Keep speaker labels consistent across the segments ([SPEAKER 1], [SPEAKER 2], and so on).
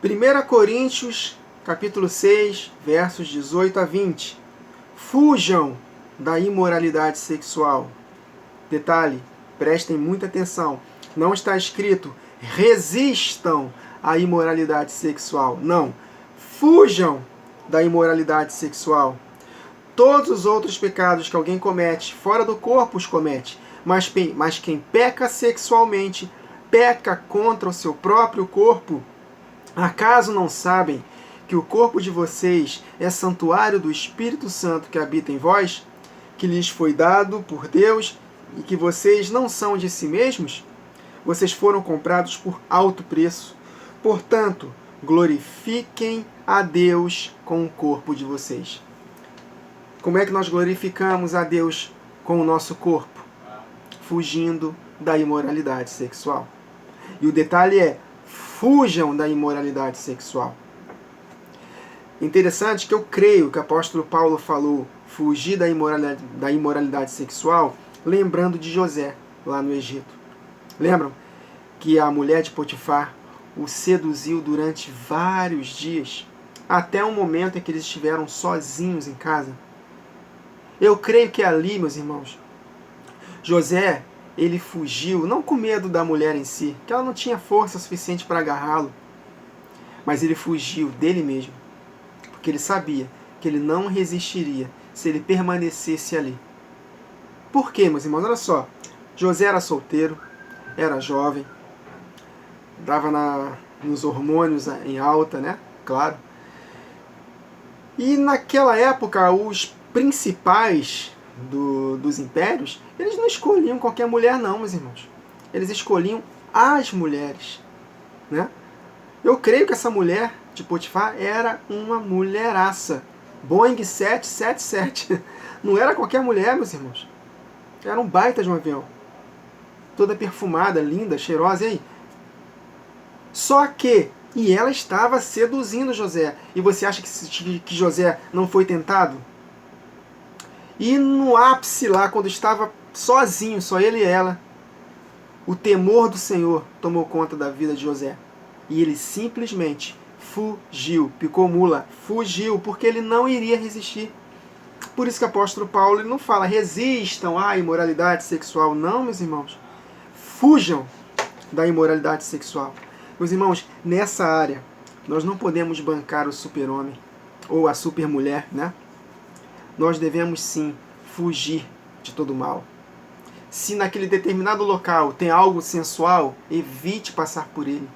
[SPEAKER 1] 1 Coríntios, capítulo 6, versos 18 a 20. Fujam da imoralidade sexual. Detalhe, prestem muita atenção. Não está escrito resistam à imoralidade sexual. Não. Fujam da imoralidade sexual. Todos os outros pecados que alguém comete fora do corpo os comete. Mas quem peca sexualmente, peca contra o seu próprio corpo. Acaso não sabem que o corpo de vocês é santuário do Espírito Santo que habita em vós, que lhes foi dado por Deus e que vocês não são de si mesmos? Vocês foram comprados por alto preço. Portanto, glorifiquem a Deus com o corpo de vocês. Como é que nós glorificamos a Deus com o nosso corpo? Fugindo da imoralidade sexual. E o detalhe é, fujam da imoralidade sexual. Interessante que eu creio que o apóstolo Paulo falou fugir da imoralidade sexual, lembrando de José, lá no Egito. Lembram que a mulher de Potifar o seduziu durante vários dias, até o momento em que eles estiveram sozinhos em casa? Eu creio que ali, meus irmãos, José, ele fugiu, não com medo da mulher em si, que ela não tinha força suficiente para agarrá-lo, mas ele fugiu dele mesmo, porque ele sabia que ele não resistiria se ele permanecesse ali. Por quê, meus irmãos? Olha só, José era solteiro, era jovem, estava nos hormônios em alta, né? Claro. E naquela época, os principais dos impérios, eles não escolhiam qualquer mulher não, meus irmãos. Eles escolhiam as mulheres, né? Eu creio que essa mulher de Potifar era uma mulheraça. Boeing 777. Não era qualquer mulher, meus irmãos. Era um baita de um avião. Toda perfumada, linda, cheirosa. E aí? Só que, e ela estava seduzindo José. E você acha que José não foi tentado? E no ápice lá, quando estava sozinho, só ele e ela, o temor do Senhor tomou conta da vida de José. E ele simplesmente fugiu, picou mula, fugiu, porque ele não iria resistir. Por isso que o apóstolo Paulo ele não fala resistam à imoralidade sexual. Não, meus irmãos. Fujam da imoralidade sexual. Meus irmãos, nessa área, nós não podemos bancar o super-homem ou a super-mulher, né? Nós devemos sim fugir de todo mal. Se naquele determinado local tem algo sensual, evite passar por ele.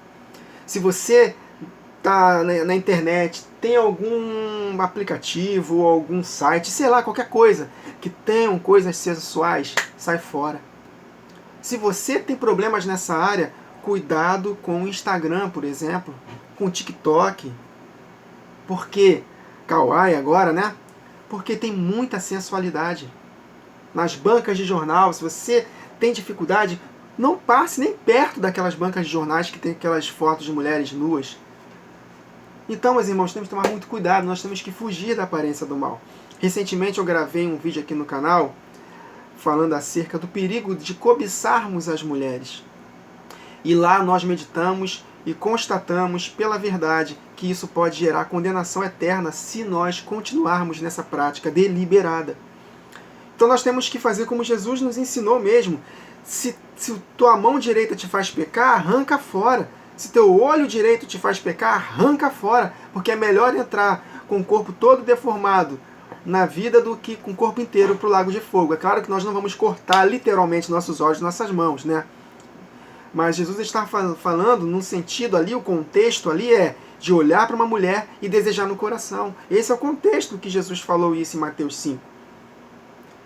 [SPEAKER 1] Se você está na internet, tem algum aplicativo ou algum site, sei lá, qualquer coisa, que tenham coisas sensuais, sai fora. Se você tem problemas nessa área, cuidado com o Instagram, por exemplo, com o TikTok. Por quê? Kawaii agora, né? Porque tem muita sensualidade. Nas bancas de jornal, se você tem dificuldade, não passe nem perto daquelas bancas de jornais que tem aquelas fotos de mulheres nuas. Então, meus irmãos, temos que tomar muito cuidado, nós temos que fugir da aparência do mal. Recentemente eu gravei um vídeo aqui no canal falando acerca do perigo de cobiçarmos as mulheres. E lá nós meditamos e constatamos pela verdade que isso pode gerar condenação eterna se nós continuarmos nessa prática deliberada. Então nós temos que fazer como Jesus nos ensinou mesmo. Se tua mão direita te faz pecar, arranca fora. Se teu olho direito te faz pecar, arranca fora. Porque é melhor entrar com o corpo todo deformado na vida do que com o corpo inteiro para o lago de fogo. É claro que nós não vamos cortar literalmente nossos olhos, nossas mãos, né? Mas Jesus está falando num sentido ali, o contexto ali é de olhar para uma mulher e desejar no coração. Esse é o contexto que Jesus falou isso em Mateus 5.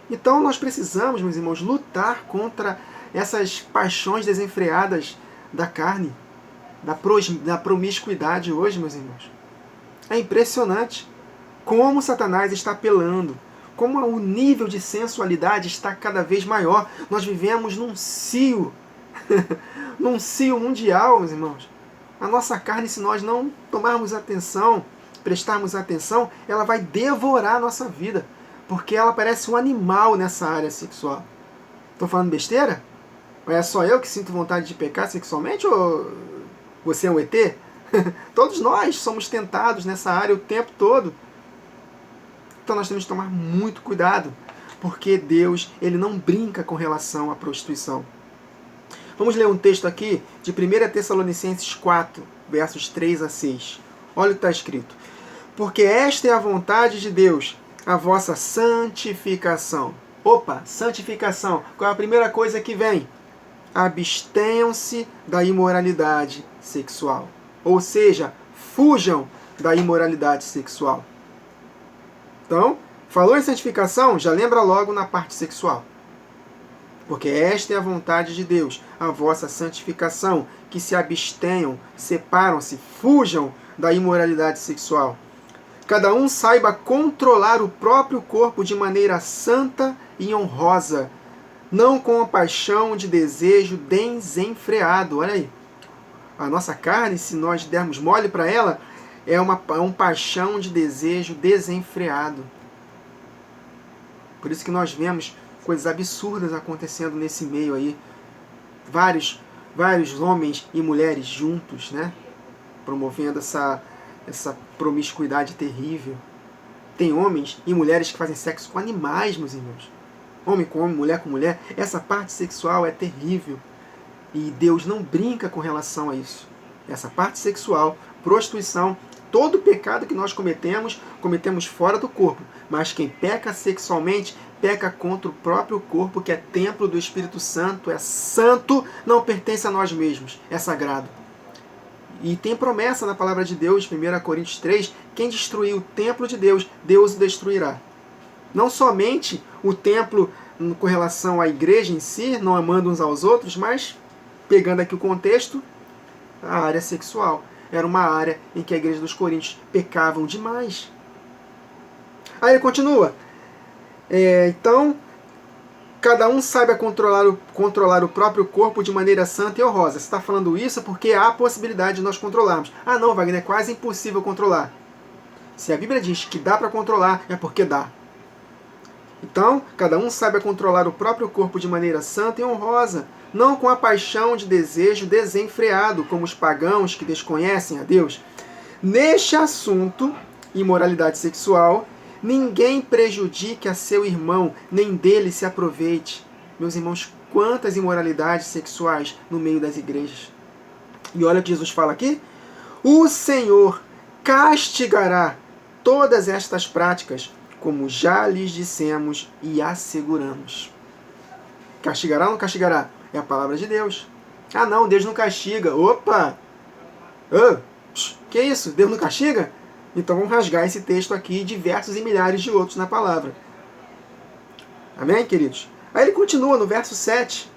[SPEAKER 1] Então nós precisamos, meus irmãos, lutar contra essas paixões desenfreadas da carne, da promiscuidade hoje, meus irmãos. É impressionante como Satanás está apelando, como o nível de sensualidade está cada vez maior. Nós vivemos num cio, num cio mundial, meus irmãos. A nossa carne, se nós não tomarmos atenção, prestarmos atenção, ela vai devorar a nossa vida. Porque ela parece um animal nessa área sexual. Estou falando besteira? Ou é só eu que sinto vontade de pecar sexualmente? Ou você é um ET? Todos nós somos tentados nessa área o tempo todo. Então nós temos que tomar muito cuidado, porque Deus, ele não brinca com relação à prostituição. Vamos ler um texto aqui de 1 Tessalonicenses 4, versos 3 a 6. Olha o que está escrito. Porque esta é a vontade de Deus, a vossa santificação. Opa, santificação. Qual é a primeira coisa que vem? Abstenham-se da imoralidade sexual. Ou seja, fujam da imoralidade sexual. Então, falou em santificação, já lembra logo na parte sexual. Porque esta é a vontade de Deus, a vossa santificação, que se abstenham, separam-se, fujam da imoralidade sexual. Cada um saiba controlar o próprio corpo de maneira santa e honrosa, não com a paixão de desejo desenfreado. Olha aí. A nossa carne, se nós dermos mole para ela, é um paixão de desejo desenfreado. Por isso que nós vemos coisas absurdas acontecendo nesse meio aí. Vários homens e mulheres juntos, né? Promovendo essa promiscuidade terrível. Tem homens e mulheres que fazem sexo com animais, meus irmãos. Homem com homem, mulher com mulher. Essa parte sexual é terrível. E Deus não brinca com relação a isso. Essa parte sexual, prostituição, todo pecado que nós cometemos fora do corpo. Mas quem peca sexualmente, peca contra o próprio corpo, que é templo do Espírito Santo, é santo, não pertence a nós mesmos, é sagrado. E tem promessa na palavra de Deus, 1 Coríntios 3, quem destruir o templo de Deus, Deus o destruirá. Não somente o templo com relação à igreja em si, não amando uns aos outros, mas, pegando aqui o contexto, a área sexual. Era uma área em que a igreja dos Coríntios pecavam demais. Aí ele continua. Então, cada um saiba controlar o próprio corpo de maneira santa e honrosa. Você está falando isso porque há a possibilidade de nós controlarmos. Ah não, Wagner, é quase impossível controlar. Se a Bíblia diz que dá para controlar, é porque dá. Então, cada um saiba controlar o próprio corpo de maneira santa e honrosa, não com a paixão de desejo desenfreado, como os pagãos que desconhecem a Deus. Neste assunto, imoralidade sexual, ninguém prejudique a seu irmão, nem dele se aproveite. Meus irmãos, quantas imoralidades sexuais no meio das igrejas. E olha o que Jesus fala aqui. O Senhor castigará todas estas práticas, como já lhes dissemos e asseguramos. Castigará ou não castigará? É a palavra de Deus. Ah não, Deus não castiga. Opa! Que isso? Deus não castiga? Então vamos rasgar esse texto aqui e diversos e milhares de outros na palavra. Amém, queridos? Aí ele continua no verso 7.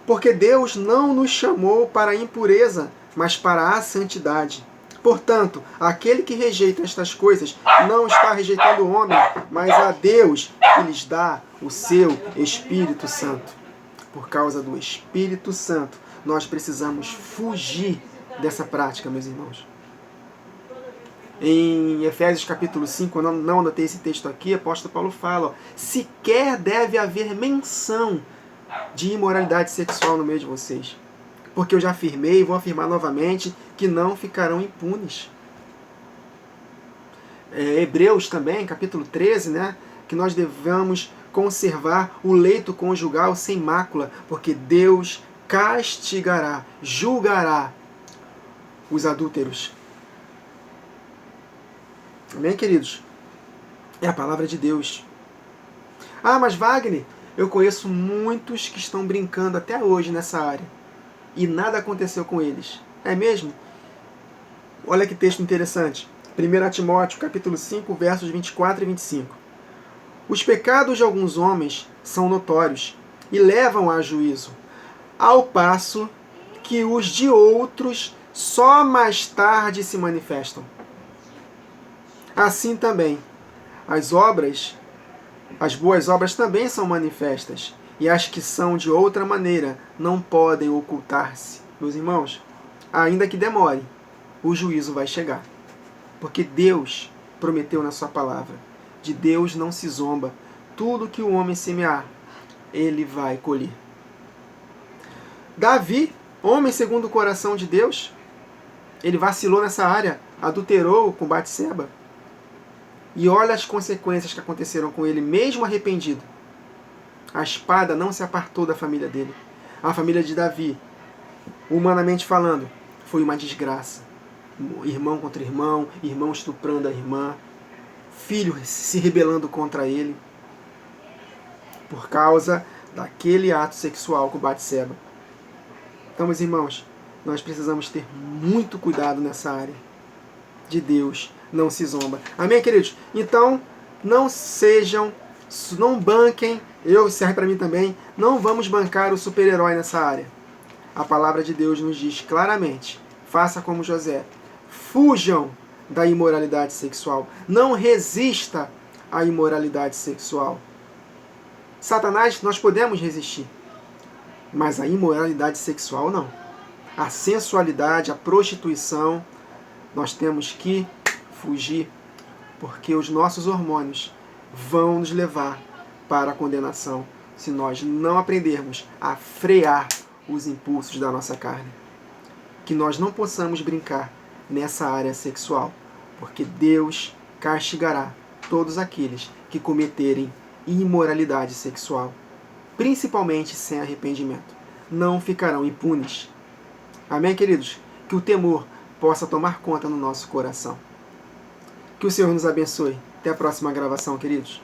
[SPEAKER 1] Porque Deus não nos chamou para a impureza, mas para a santidade. Portanto, aquele que rejeita estas coisas não está rejeitando o homem, mas a Deus que lhes dá o seu Espírito Santo. Por causa do Espírito Santo, nós precisamos fugir dessa prática, meus irmãos. Em Efésios capítulo 5, eu não anotei esse texto aqui, o apóstolo Paulo fala, sequer deve haver menção de imoralidade sexual no meio de vocês. Porque eu já afirmei e vou afirmar novamente que não ficarão impunes. Hebreus também, capítulo 13, né, que nós devemos conservar o leito conjugal sem mácula, porque Deus castigará, julgará os adúlteros. Amém, queridos? É a palavra de Deus. Ah, mas Wagner, eu conheço muitos que estão brincando até hoje nessa área. E nada aconteceu com eles. É mesmo? Olha que texto interessante. 1 Timóteo, capítulo 5, versos 24 e 25. Os pecados de alguns homens são notórios e levam a juízo, ao passo que os de outros só mais tarde se manifestam. Assim também, as boas obras também são manifestas, e as que são de outra maneira não podem ocultar-se. Meus irmãos, ainda que demore, o juízo vai chegar. Porque Deus prometeu na sua palavra. De Deus não se zomba. Tudo que o homem semear, ele vai colher. Davi, homem segundo o coração de Deus, Ele vacilou nessa área, adulterou com Batseba. E olha as consequências que aconteceram com ele, mesmo arrependido. A espada não se apartou da família dele. A família de Davi, humanamente falando, foi uma desgraça. Irmão contra irmão, irmão estuprando a irmã, filho se rebelando contra ele, por causa daquele ato sexual com Batseba. Então, meus irmãos, nós precisamos ter muito cuidado nessa área. De Deus não se zomba. Amém, queridos? Então, não banquem, serve para mim também, não vamos bancar o super-herói nessa área. A palavra de Deus nos diz claramente, faça como José, fujam da imoralidade sexual, não resista à imoralidade sexual. Satanás nós podemos resistir, mas a imoralidade sexual não. A sensualidade, a prostituição, nós temos que fugir, porque os nossos hormônios vão nos levar para a condenação se nós não aprendermos a frear os impulsos da nossa carne. Que nós não possamos brincar nessa área sexual, porque Deus castigará todos aqueles que cometerem imoralidade sexual, principalmente sem arrependimento. Não ficarão impunes. Amém, queridos? Que o temor possa tomar conta no nosso coração. Que o Senhor nos abençoe. Até a próxima gravação, queridos.